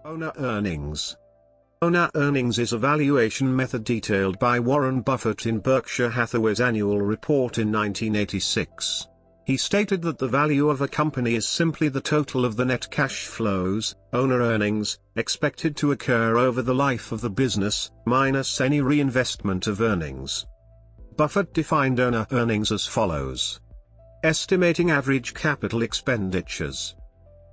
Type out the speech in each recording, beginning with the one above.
Owner earnings. Owner earnings is a valuation method detailed by Warren Buffett in Berkshire Hathaway's annual report in 1986. He stated that the value of a company is simply the total of the net cash flows, owner earnings, expected to occur over the life of the business, minus any reinvestment of earnings. Buffett defined owner earnings as follows. Estimating average capital expenditures.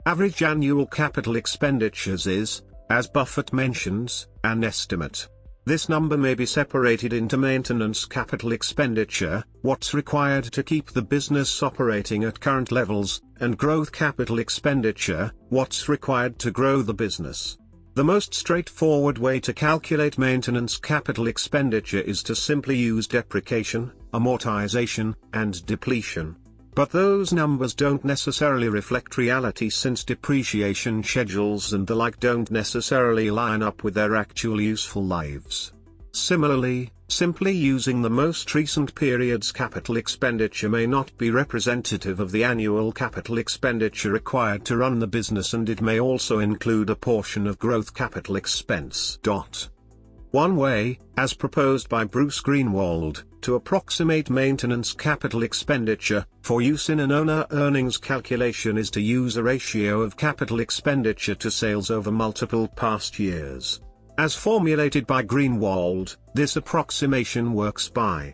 Average annual capital expenditures is, as Buffett mentions, an estimate. This number may be separated into maintenance capital expenditure, what's required to keep the business operating at current levels, and growth capital expenditure, what's required to grow the business. The most straightforward way to calculate maintenance capital expenditure is to simply use depreciation, amortization, and depletion. But those numbers don't necessarily reflect reality, since depreciation schedules and the like don't necessarily line up with their actual useful lives. Similarly, simply using the most recent period's capital expenditure may not be representative of the annual capital expenditure required to run the business, and it may also include a portion of growth capital expense. One way, as proposed by Bruce Greenwald, to approximate maintenance capital expenditure, for use in an owner earnings calculation is to use a ratio of capital expenditure to sales over multiple past years. As formulated by Greenwald, this approximation works by